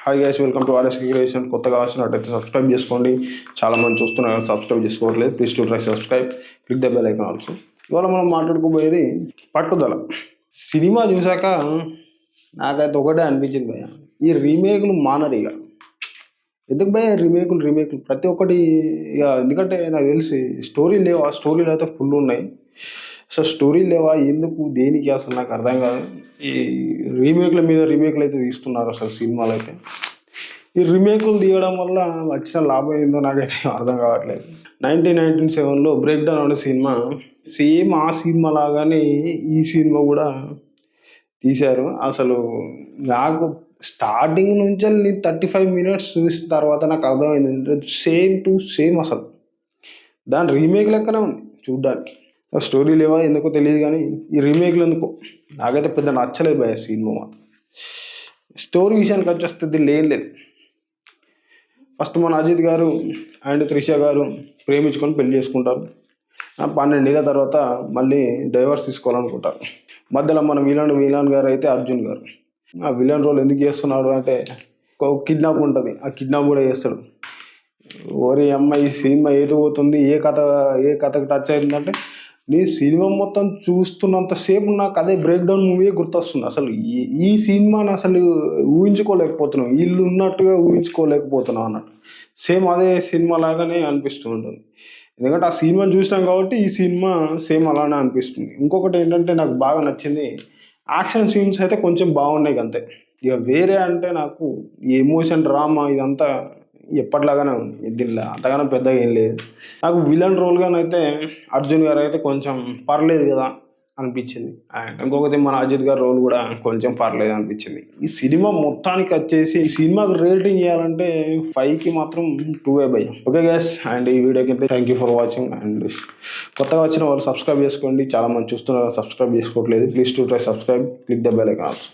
Hi guys, welcome to RS creation. కొత్తగా వచ్చినట్టయితే subscribe చేసుకోండి. చాలా మంది చూస్తున్నారు కానీ సబ్స్క్రైబ్ చేసుకోవట్లేదు. Please to try subscribe, click the bell icon also. ఇవాళ మనం మాట్లాడుకోబోయేది పట్టుదల. సినిమా చూశాక నాకైతే ఒకటే అనిపించింది భయ్య, ఈ రీమేక్లు మానరు ఇక. ఎందుకు భయ్య రీమేక్లు ప్రతి ఒక్కటి ఇక. ఎందుకంటే నాకు తెలిసి స్టోరీలు లేవు, ఆ స్టోరీలు అయితే ఫుల్ ఉన్నాయి. అసలు స్టోరీలు లేవా, ఎందుకు దేనికి అసలు నాకు అర్థం కాదు. ఈ రీమేక్ల మీద రీమేక్లు అయితే తీస్తున్నారు అసలు సినిమాలు అయితే. ఈ రీమేక్లు తీయడం వల్ల వచ్చిన లాభం ఏందో నాకైతే అర్థం కావట్లేదు. 1997లో బ్రేక్ డౌన్ అనే సినిమా సేమ్ ఆ సినిమా లాగానే ఈ సినిమా కూడా తీశారు. అసలు నాకు స్టార్టింగ్ నుంచి 35 మినిట్స్ చూసిన తర్వాత నాకు అర్థమైంది సేమ్ టు సేమ్. అసలు దాని రీమేక్ లెక్కనే ఉంది చూడ్డానికి. స్టోరీ లేవా ఎందుకో తెలియదు కానీ ఈ రీమేక్లు ఎందుకో నాకైతే పెద్ద నచ్చలేదు భయ సినిమా మాత్రం. స్టోరీ విషయానికి వచ్చేస్తుంది లేదు. ఫస్ట్ మన అజిత్ గారు అండ్ త్రిష గారు ప్రేమించుకొని పెళ్లి చేసుకుంటారు. 12 ఏళ్ళ తర్వాత మళ్ళీ డైవర్స్ తీసుకోవాలనుకుంటారు. మధ్యలో మన విలన్ గారు అయితే అర్జున్ గారు. ఆ విలన్ రోల్ ఎందుకు చేస్తున్నాడు అంటే కిడ్నాప్ ఉంటుంది, ఆ కిడ్నాప్ కూడా చేస్తాడు. ఓరి అమ్మాయి సినిమా ఏది పోతుంది, ఏ కథకు టచ్ అవుతుందంటే నీ సినిమా మొత్తం చూస్తున్నంతసేపు నాకు అదే బ్రేక్ డౌన్ మూవీ గుర్తొస్తుంది. అసలు ఈ సినిమాని అసలు ఊహించుకోలేకపోతున్నాం, వీళ్ళు ఉన్నట్టుగా ఊహించుకోలేకపోతున్నాం అన్నట్టు. సేమ్ అదే సినిమా లాగానే అనిపిస్తూ ఉంటుంది. ఎందుకంటే ఆ సినిమాని చూసినాం కాబట్టి ఈ సినిమా సేమ్ అలానే అనిపిస్తుంది. ఇంకొకటి ఏంటంటే నాకు బాగా నచ్చింది, యాక్షన్ సీన్స్ అయితే కొంచెం బాగున్నాయి అంతే. ఇక వేరే అంటే నాకు ఈ ఎమోషన్ డ్రామా ఇదంతా ఎప్పటిలాగానే ఉంది. దీనిలో అంతగానో పెద్దగా ఏం లేదు. నాకు విలన్ రోల్గానైతే అర్జున్ గారు అయితే కొంచెం పర్లేదు కదా అనిపించింది. అండ్ ఇంకొకటి మన అజిత్ గారి రోల్ కూడా కొంచెం పర్లేదు అనిపించింది. ఈ సినిమా మొత్తానికి వచ్చేసి ఈ సినిమాకి రేటింగ్ ఇవ్వాలంటే 5కి మాత్రం 2 బై. ఓకే గైస్, అండ్ ఈ వీడియోకి అయితే thank you for watching. And కొత్తగా వచ్చిన వాళ్ళు సబ్స్క్రైబ్ చేసుకోండి. చాలా మంది చూస్తున్నారు, సబ్స్క్రైబ్ చేసుకోవట్లేదు. Please to try subscribe, click the bell icon also.